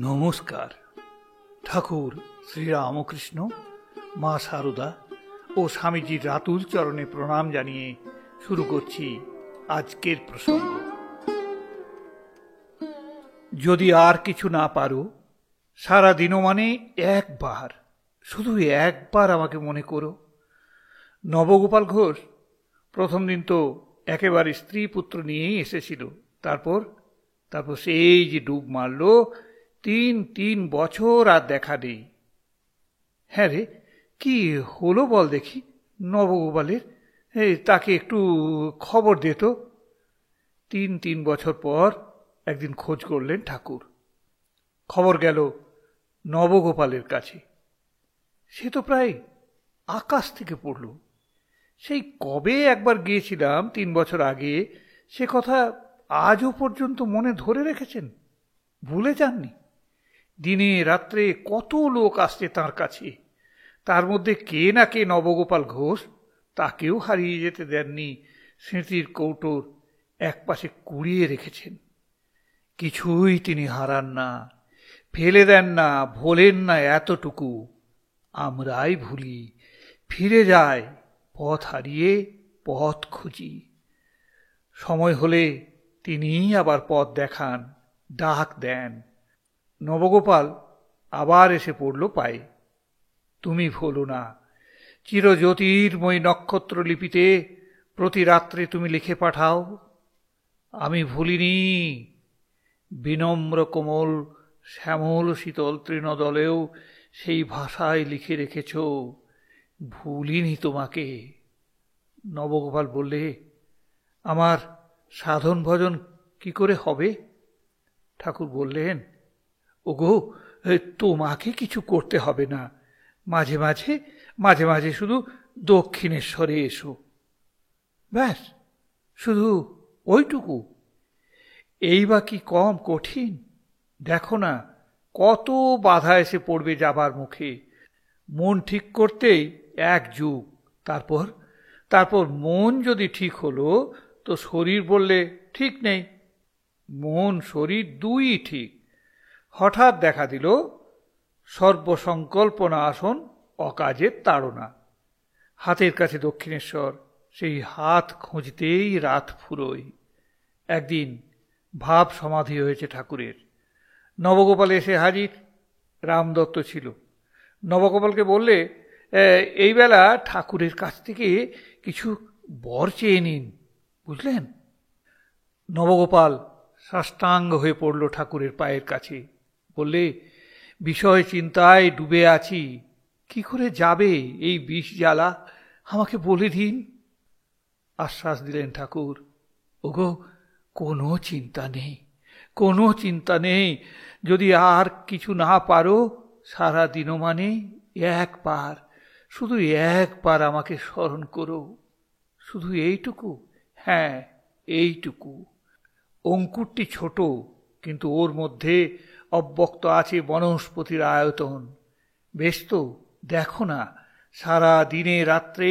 নমস্কার। ঠাকুর শ্রীরামকৃষ্ণ, মা সারদা ও স্বামীজির রাতুল চরণে প্রণাম জানিয়ে শুরু করছি আজকের প্রসঙ্গ। যদি আর কিছু না পারো, সারা দিনও মানে একবার, শুধু একবার আমাকে মনে করো। নবগোপাল ঘোষ প্রথম দিন তো একেবারে স্ত্রী পুত্র নিয়েই এসেছিল। তারপর সেই যে ডুব মারল, তিন বছর আর দেখা নেই। হ্যাঁ রে, কি হলো বল দেখি নবগোপালের? তাকে একটু খবর দে তো। তিন বছর পর একদিন খোঁজ করলেন ঠাকুর। খবর গেল নবগোপালের কাছে। সে তো প্রায় আকাশ থেকে পড়ল। সেই কবে একবার গিয়েছিলাম 3 বছর আগে, সে কথা আজও পর্যন্ত মনে ধরে রেখেছেন, ভুলে যাননি। দিনে রাত্রে কত লোক আসছে তাঁর কাছে, তার মধ্যে কে না কে নবগোপাল ঘোষ তাকেও হারিয়ে যেতে দেননি, স্মৃতির কৌটোর একপাশে কুড়িয়ে রেখেছেন। কিছুই তিনি হারান না, ফেলে দেন না, ভোলেন না। এতটুকু আমরাই ভুলি, ফিরে যায়, পথ হারিয়ে পথ খুঁজি। সময় হলে তিনিই আবার পথ দেখান, ডাক দেন। নবগোপাল আবার এসে পড়ল পায়ে। তুমি ভোলো না, চিরজ্যোতির্ময় নক্ষত্র লিপিতে প্রতি রাত্রে তুমি লিখে পাঠাও, আমি ভুলিনি। বিনম্র কোমল শ্যামল শীতল তৃণদলেও সেই ভাষায় লিখে রেখেছ, ভুলিনি তোমাকে। নবগোপাল বললে, আমার সাধন ভজন কি করে হবে? ঠাকুর বললেন, ওগো, তোমাকে কিছু করতে হবে না। মাঝে মাঝে শুধু দক্ষিণেশ্বরে এসো, ব্যাস, শুধু ওইটুকু। এই বা কি কম কঠিন? দেখো না কত বাধা এসে পড়বে যাবার মুখে। মন ঠিক করতেই 1 যুগ, তারপর মন যদি ঠিক হলো তো শরীর বললে ঠিক নেই। মন শরীর দুই ঠিক। হঠাৎ দেখা দিল সর্বসংকল্পনা আসন, অকাজের তাড়না। হাতের কাছে দক্ষিণেশ্বর, সেই হাত খুঁজতেই রাত ফুরোয়। একদিন ভাব সমাধি হয়েছে ঠাকুরের। নবগোপাল এসে হাজির। রামদত্ত ছিল। নবগোপালকে বললে, এই বেলা ঠাকুরের কাছ থেকে কিছু বর চেয়ে নিন, বুঝলেন? নবগোপাল সাষ্টাঙ্গ হয়ে পড়ল ঠাকুরের পায়ের কাছে। বললে, বিষয় চিন্তায় ডুবে আছি, কি করে যাবে এই বিষ জ্বালা, আমাকে বলে দিন। আশ্বাস দিলেন ঠাকুর, ওগো, কোনো চিন্তা নেই। যদি আর কিছু না পারো, সারা দিনও মানে একবার, শুধু একবার আমাকে স্মরণ করো। শুধু এইটুকু, হ্যাঁ এইটুকু। অঙ্কুরটি ছোট, কিন্তু ওর মধ্যে অব্যক্ত আছে বনস্পতির আয়তন। বেশ তো, দেখো না, সারা দিনে রাত্রে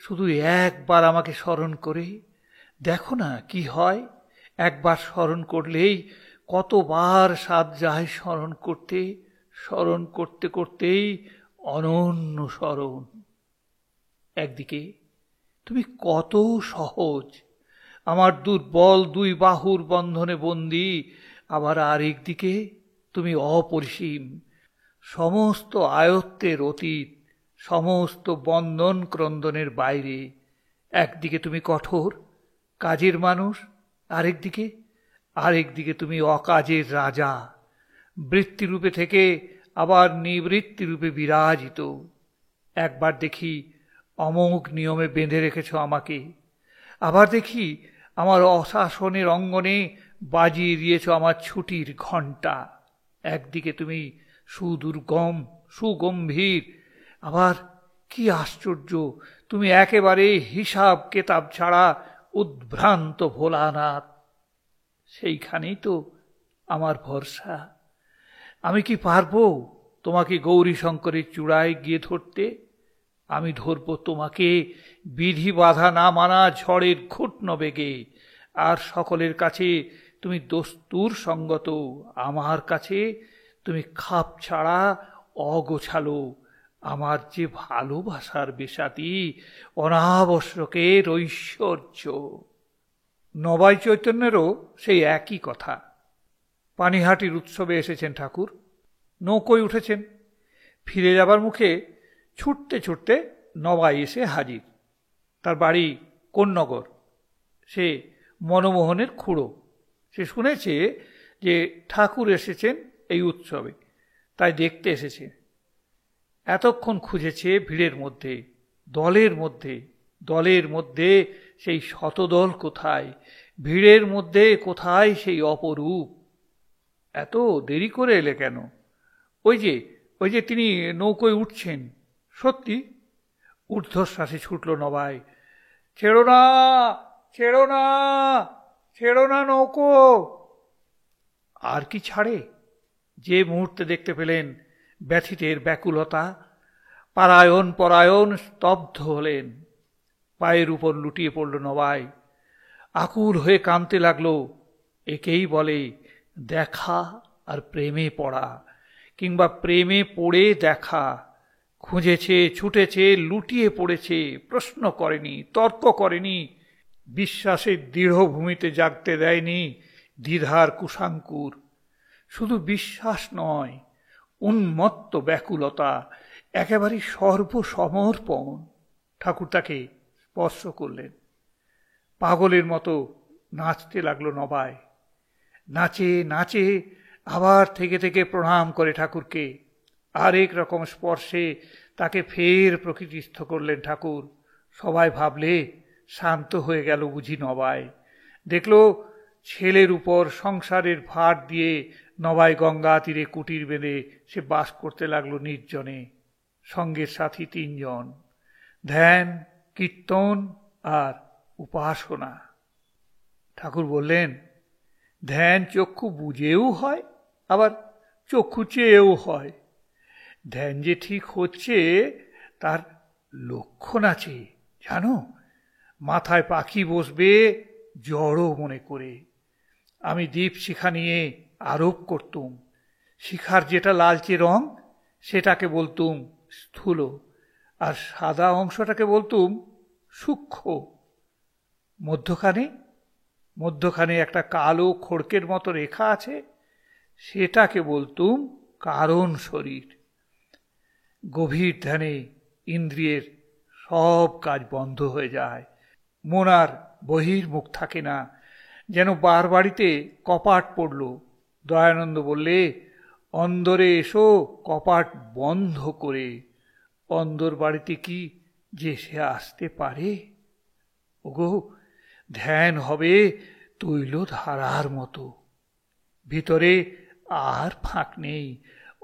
শুধু একবার আমাকে স্মরণ করে দেখো না কি হয়। একবার স্মরণ করলেই কতবার সাধ যায় স্মরণ করতে করতেই অনন্য স্মরণ। একদিকে তুমি কত সহজ, আমার দুর্বল 2 বাহুর বন্ধনে বন্দী, আবার আরেকদিকে তুমি অপরিসীম, সমস্ত আয়ত্তের অতীত, সমস্ত বন্ধন ক্রন্দনের বাইরে। একদিকে তুমি কঠোর কাজের মানুষ, আরেকদিকে তুমি অকাজের রাজা, বৃত্তিরূপে থেকে আবার নিবৃত্তিরূপে বিরাজিত। একবার দেখি অমোঘ নিয়মে বেঁধে রেখেছ আমাকে, আবার দেখি আমার অশাসনের অঙ্গনে বাজিয়ে দিয়েছ আমার ছুটির ঘণ্টা। একদিকে তুমি সুদুর্গম সুগম্ভীর, আবার কি আশ্চর্য, তুমি একেবারে হিসাব কেতাব ছাড়া উদ্ভ্রান্ত ভোলানাথ। সেইখানেই তো আমার ভরসা। আমি কি পারবো তোমাকে গৌরী শঙ্করের চূড়ায় গিয়ে ধরতে? আমি ধরব তোমাকে বিধি বাধা না মানা ঝড়ের ঘূর্ণ বেগে। আর সকলের কাছে তুমি দস্তুর সঙ্গত, আমার কাছে তুমি খাপ ছাড়া অগোছালো আমার যে ভালোবাসার বেশাতি, অনাবশ্যকের ঐশ্বর্য। নবাই চৈতন্যেরও সেই একই কথা। পানিহাটির উৎসবে এসেছেন ঠাকুর, নৌকোয় উঠেছেন, ফিরে যাবার মুখে ছুটতে ছুটতে নবাই এসে হাজির। তার বাড়ি কোন্নগর, সে মনমোহনের খুড়ো। সে শুনেছে যে ঠাকুর এসেছেন এই উৎসবে, তাই দেখতে এসেছে। এতক্ষণ খুঁজেছে ভিড়ের মধ্যে, দলের মধ্যে সেই শতদল কোথায়, ভিড়ের মধ্যে কোথায় সেই অপরূপ। এত দেরি করে এলে কেন? ওই যে তিনি নৌকোয় উঠছেন। সত্যি ঊর্ধ্বশ্বাসে ছুটল নবাই, ছেড়ো না, ছেড়ো না, ছেড়ো না নৌকো। আর কি ছাড়ে? যে মুহূর্তে দেখতে পেলেন ব্যথিতের ব্যাকুলতা, পারায়ণ পরায়ণ স্তব্ধ হলেন। পায়ের উপর লুটিয়ে পড়ল নবাই, আকুল হয়ে কাঁদতে লাগল। একেই বলে দেখা আর প্রেমে পড়া, কিংবা প্রেমে পড়ে দেখা। খুঁজেছে, ছুটেছে, লুটিয়ে পড়েছে, প্রশ্ন করেনি, তর্ক করেনি, বিশ্বাসের দৃঢ় ভূমিতে জাগতে দেয়নি দ্বিধার কুশাঙ্কুর। শুধু বিশ্বাস নয়, উন্মত্ত ব্যাকুলতা, একেবারে সর্বসমর্পণ। ঠাকুর তাকে স্পর্শ করলেন। পাগলের মতো নাচতে লাগলো নবাই। নাচে নাচে আবার থেকে থেকে প্রণাম করে ঠাকুরকে। আরেক রকম স্পর্শে তাকে ফের প্রকৃতিস্থ করলেন ঠাকুর। সবাই ভাবলে শান্ত হয়ে গেল বুঝি নবাই। দেখল ছেলের উপর সংসারের ভার দিয়ে নবাই গঙ্গা তীরে কুটির বেঁধে সে বাস করতে লাগলো নির্জনে। সঙ্গের সাথী 3 জন, ধ্যান, কীর্তন আর উপাসনা। ঠাকুর বললেন, ধ্যান চক্ষু বুঝেও হয়, আবার চক্ষু চেয়েও হয়। ধ্যান যে ঠিক হচ্ছে তার লক্ষণ আছে জানো। মাথায় পাখি বসবে জড়ো মনে করে। আমি দীপ শিখা নিয়ে আরোপ করতুম। শিখার যেটা লালচে রং সেটাকে বলতুম স্থূল, আর সাদা অংশটাকে বলতুম সূক্ষ্ম। মধ্যখানে একটা কালো খড়কের মতো রেখা আছে, সেটাকে বলতুম কারণ শরীর। গভীর ধ্যানে ইন্দ্রিয়ের সব কাজ বন্ধ হয়ে যায়, মন আর বহির্মুখ থাকে না, যেন বারবাড়িতে কপাট পড়ল। দয়ানন্দ বললে, অন্দরে এসো কপাট বন্ধ করে। অন্দর বাড়িতে কি যে সে আসতে পারে? ওগো, ধ্যান হবে তৈল ধারার মতো, ভিতরে আর ফাঁক নেই,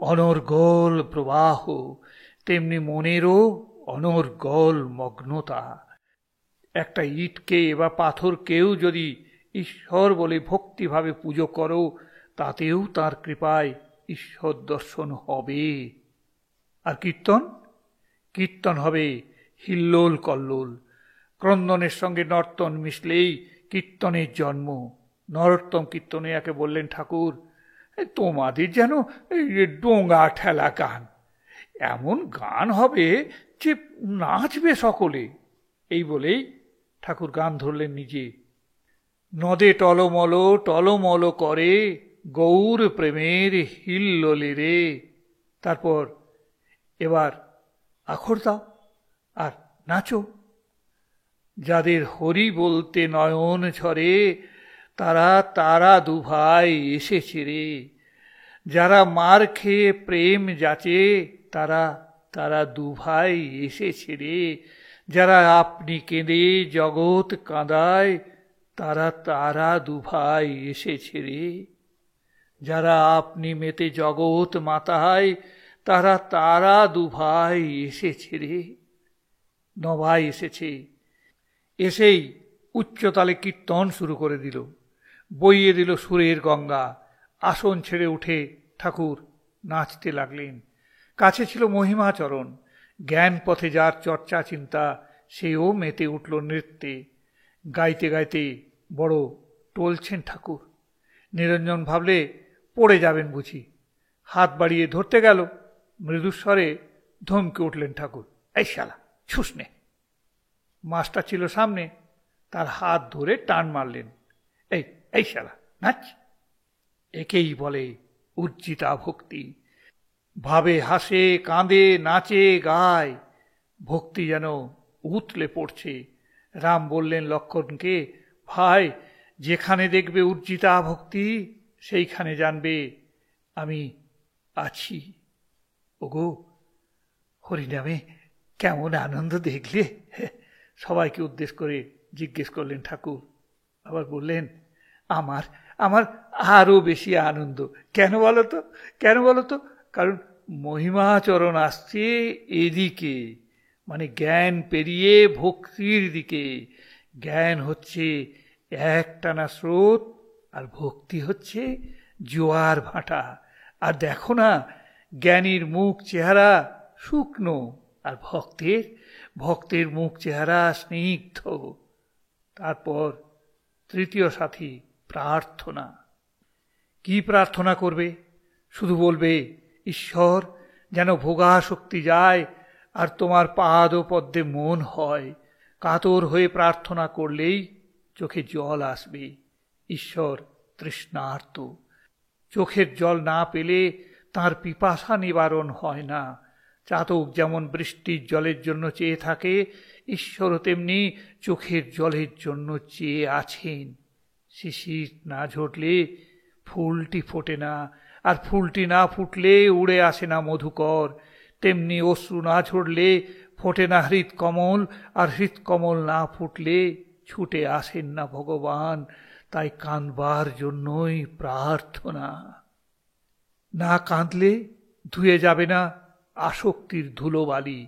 অনর্গল প্রবাহ। তেমনি মনেরও অনর্গল মগ্নতা। একটা ইটকে বা পাথরকেও যদি ঈশ্বর বলে ভক্তিভাবে পুজো করো, তাতেও তার কৃপায় ঈশ্বর দর্শন হবে। আর কীর্তন হবে হিল্লোল কল্লোল। ক্রন্দনের সঙ্গে নর্তন মিশলেই কীর্তনের জন্ম। নরোত্তম কীর্তনিয়াকে বললেন ঠাকুর, তোমাদের যেন ডোঙা ঠেলা গান, এমন গান হবে যে নাচবে সকলে। এই বলেই ঠাকুর গান ধরলেন নিজে। নদে টলমল টলমল করে গৌর প্রেমের হিল্লোলে রে। তারপর এবার আখর দাও আর নাচো। যাদের হরি বলতে নয়ন ঝরে, তারা দুভাই এসেছে রে। যারা মার খেয়ে প্রেম যাচে, তারা দুভাই এসেছে রে। যারা আপনি কেঁদে জগৎ কাঁদায়, তারা দুভাই এসেছে রে। যারা আপনি মেতে জগৎ মাতায়, তারা দুভাই এসেছে রে। নবাই এসেছে। এসেই উচ্চতালে কীর্তন শুরু করে দিল, বইয়ে দিল সুরের গঙ্গা। আসন ছেড়ে উঠে ঠাকুর নাচতে লাগলেন। কাছে ছিল মহিমাচরণ। জ্ঞান পথে যার চর্চা চিন্তা, সেও মেতে উঠল নৃত্যে। গাইতে গাইতে বড় টলছেন ঠাকুর। নিরঞ্জন ভাবলে পড়ে যাবেন বুঝি। হাত বাড়িয়ে ধরতে গেল, মৃদুস্বরে ধমকে উঠলেন ঠাকুর, এই শালা ছুস নে। মাস্টার ছিল সামনে, তার হাত ধরে টান মারলেন, এই এই শালা নাচ। একেই বলে উজ্জিতা ভক্তি। ভাবে, হাসে, কাঁদে, নাচে, গায়, ভক্তি যেন উতলে পড়ছে। রাম বললেন লক্ষ্মণকে, ভাই, যেখানে দেখবে উজ্জিতা ভক্তি সেইখানে জানবে আমি আছি। ওগো, হরিনামে কেমন আনন্দ দেখলে? সবাইকে উদ্দেশ্য করে জিজ্ঞেস করলেন ঠাকুর। আবার বললেন, আমার আমার আরো বেশি আনন্দ। কেন বলো তো? কেন বলো তো? কারণ মহিমাচরণ আসছে এদিকে, মানে জ্ঞান পেরিয়ে ভক্তির দিকে। জ্ঞান হচ্ছে একটানা স্রোত, আর ভক্তি হচ্ছে জোয়ার ভাটা। আর দেখো না, জ্ঞানীর মুখ চেহারা শুকনো, আর ভক্তের মুখ চেহারা স্নিগ্ধ। তারপর তৃতীয় সাথী, প্রার্থনা। কি প্রার্থনা করবে? শুধু বলবে, ঈশ্বর, যেন ভোগাসক্তি যায় আর তোমার পাদ ও পদ্মে মন হয়। কাতর হয়ে প্রার্থনা করলেই চোখে জল আসবে। ঈশ্বর তৃষ্ণার্ত, চোখের জল না পেলে তার পিপাসা নিবারণ হয় না। চাতক যেমন বৃষ্টির জলের জন্য চেয়ে থাকে, ঈশ্বরও তেমনি চোখের জলের জন্য চেয়ে আছেন। শিশির না ঝরলে ফুলটি ফোটে না, আর ফুলটি না ফুটলে উড়ে আসে না মধুকর। তেমনি অশ্রু না ঝরলে ফোটে না হৃৎকমল, আর হৃৎকমল না ফুটলে ছুটে আসেন না ভগবান। তাই কাঁদবার জন্যই প্রার্থনা। না কাঁদলে ধুয়ে যাবে না আসক্তির ধুলোবালি।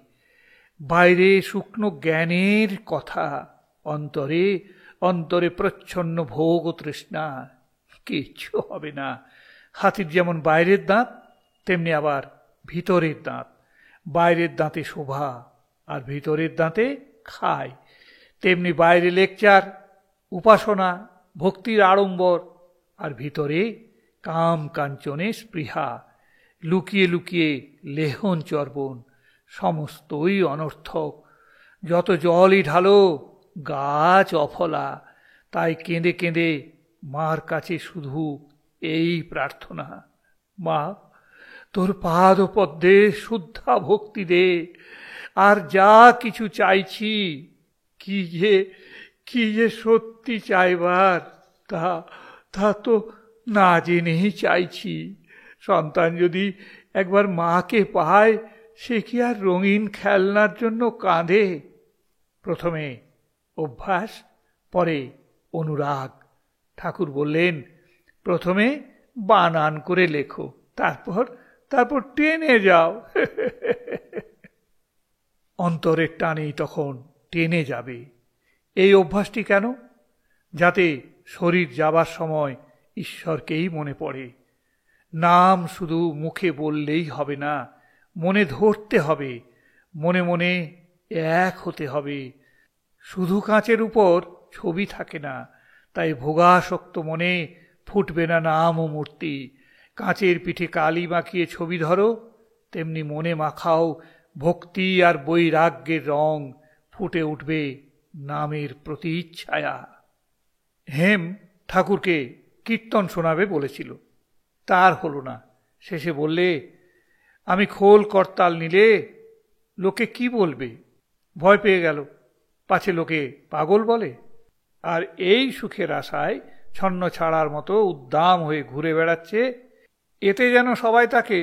বাইরে শুকনো জ্ঞানের কথা, অন্তরে অন্তরে প্রচ্ছন্ন ভোগ ও তৃষ্ণা। কিচ্ছু হবে না। হাতির যেমন বাইরের দাঁত, তেমনি আবার ভিতরের দাঁত। বাইরের দাঁতে শোভা, আর ভিতরের দাঁতে খায়। তেমনি বাইরে লেকচার, উপাসনা, ভক্তির আড়ম্বর, আর ভিতরে কাম কাঞ্চনে স্পৃহা। লুকিয়ে লুকিয়ে লেহন চর্বণ, সমস্তই অনর্থক। যত জলই ঢালো গাছ অফলা। তাই কেঁদে কেঁদে মার কাছে শুধু এই প্রার্থনা, মা, তোর পাদ পদ্মে শুদ্ধা ভক্তি দে। আর যা কিছু চাইছি, কি যে সত্যি চাইবার, তা তো না জেনেই চাইছি। সন্তান যদি একবার মাকে পায়, সে কি আর রঙিন খেলনার জন্য কাঁদে? প্রথমে অভ্যাস, পরে অনুরাগ। ঠাকুর বললেন, প্রথমে বানান করে লেখো, তারপর টেনে যাও। অন্তরের টানেই তখন টেনে যাবে। এই অভ্যাসটি কেন? যাতে শরীর যাবার সময় ঈশ্বরকেই মনে পড়ে। নাম শুধু মুখে বললেই হবে না, মনে ধরতে হবে, মনে মনে এক হতে হবে। শুধু কাঁচের উপর ছবি থাকে না, তাই ভোগাসক্ত মনে ফুটবে না নাম ও মূর্তি। কাঁচের পিঠে কালি মাখিয়ে ছবি ধরো, তেমনি মনে মাখাও ভক্তি আর বৈরাগ্যের রং। ফুটে উঠবে নামের প্রতিচ্ছায়া। হেম ঠাকুরকে কীর্তন শোনাবে বলেছিল, তার হলো না। শেষে বললে, আমি খোল করতাল নিলে লোকে কি বলবে? ভয় পেয়ে গেল, পাছে লোকে পাগল বলে। আর এই সুখের আশায় ছন্ন ছাড়ার মতো উদ্দাম হয়ে ঘুরে বেড়াচ্ছে। এতে যেন সবাই তাকে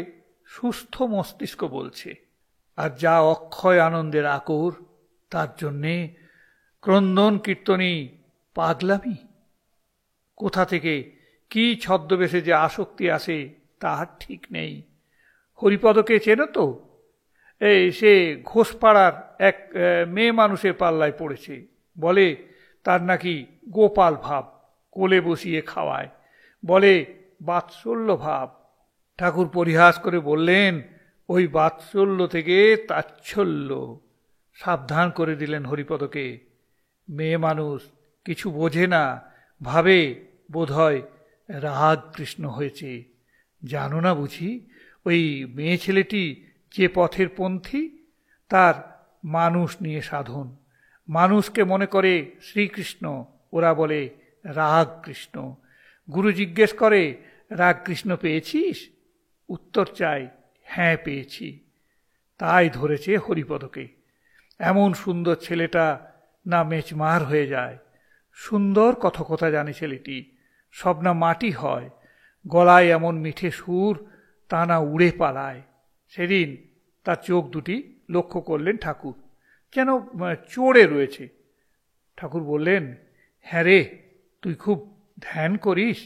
সুস্থ মস্তিষ্ক বলছে। আর যা অক্ষয় আনন্দের আকর, তার জন্যে ক্রন্দন কীর্তনী পাগলামি। কোথা থেকে কি ছদ্মবেশে যে আসক্তি আসে তার ঠিক নেই। হরিপদকে চেনো তো? সে ঘোষপাড়ার এক মেয়ে মানুষের পাল্লায় পড়েছে। বলে তার নাকি গোপাল ভাব, কোলে বসিয়ে খাওয়ায়। বলে বাৎসল্য ভাব। ঠাকুর পরিহাস করে বললেন, ওই বাৎসল্য থেকে তাচ্ছল্য। সাবধান করে দিলেন হরিপদকে। মেয়ে মানুষ কিছু বোঝে না, ভাবে বোধহয় রাগ কৃষ্ণ হয়েছে। জানো না বুঝি ওই মেয়ে ছেলেটি যে পথের পন্থী, তার মানুষ নিয়ে সাধন। মানুষকে মনে করে শ্রীকৃষ্ণ, ওরা বলে রাগ কৃষ্ণ। গুরু জিজ্ঞেস করে, রাগ কৃষ্ণ পেয়েছিস? উত্তর চাই, হ্যাঁ পেয়েছি। তাই ধরেছে হরিপদকে। এমন সুন্দর ছেলেটা না মেচমার হয়ে যায়। সুন্দর কথকতা জানে ছেলেটি, সব না মাটি হয়। গলায় এমন মিঠে সুর, তা না উড়ে পালায়। সেদিন তার চোখ দুটি লক্ষ্য করলেন ঠাকুর, যেন চড়ে রয়েছে। ঠাকুর বললেন, হ্যাঁ রে, তুই খুব ধ্যান করিস?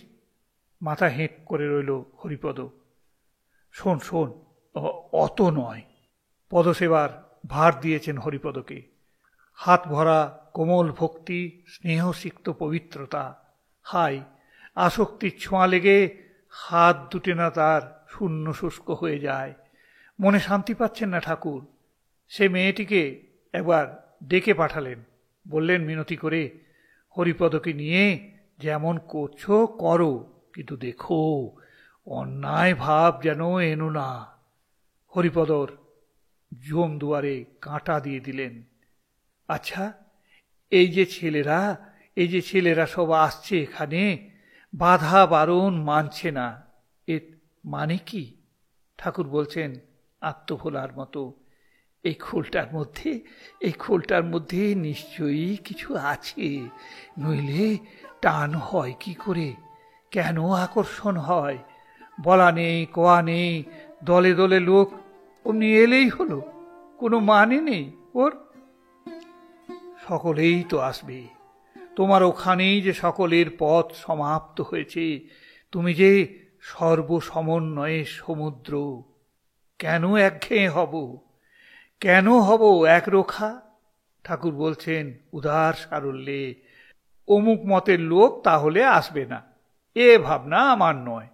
মাথা হেঁট করে রইল হরিপদ। শোন শোন, অত নয়। পদসেবার ভার দিয়েছেন হরিপদকে। হাত ভরা কোমল ভক্তি, স্নেহসিক্ত পবিত্রতা। হাই, আসক্তির ছোঁয়া লেগে হাত দুটে না তার শূন্য শুষ্ক হয়ে যায়। মনে শান্তি পাচ্ছেন না ঠাকুর। সে মেয়েটিকে একবার ডেকে পাঠালেন। বললেন মিনতি করে, হরিপদকে নিয়ে যেমন করছো করো, কিন্তু দেখো অন্যায় ভাব যেন এনো না। হরিপদর জম দুয়ারে কাঁটা দিয়ে দিলেন। আচ্ছা, এই যে ছেলেরা সব আসছে এখানে, বাধা বারণ মানছে না, এর মানে কি? ঠাকুর বলছেন আত্মভোলার মতো, এই খোলটার মধ্যে নিশ্চয়ই কিছু আছে, নইলে টান হয় কি করে? কেন আকর্ষণ হয়? বলা নেই, কোয়া নেই, দলে দলে লোক অমনি এলেই হলো, কোনো মানে নেই ওর। সকলেই তো আসবে, তোমার ওখানেই যে সকলের পথ সমাপ্ত হয়েছে। তুমি যে সর্বসমন্বয়ের সমুদ্র। কেন একঘেয়ে হব? কেন হব একরোখা? ঠাকুর বলছেন উদার সারল্যে, অমুক মতের লোক তাহলে আসবে না, এ ভাবনা আমার নয়।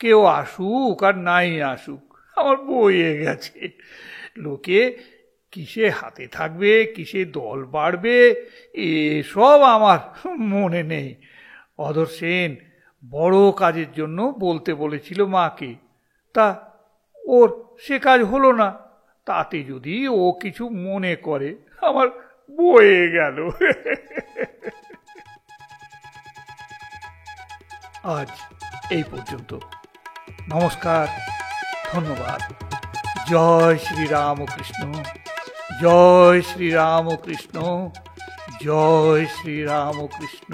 কেউ আসুক আর নাই আসুক, আমার বয়ে গেছে। লোকে কিসে হাতে থাকবে, কিসে দল বাড়বে, এসব আমার মনে নেই। অধর সেন বড় কাজের জন্য বলতে বলেছিল মাকে, তা ওর সে কাজ হলো না। তাতে যদি ও কিছু মনে করে, আমার বয়ে গেল। আজ এই পর্যন্ত। নমস্কার, ধন্যবাদ। জয় শ্রীরামকৃষ্ণ, জয় শ্রীরামকৃষ্ণ, জয় শ্রীরামকৃষ্ণ।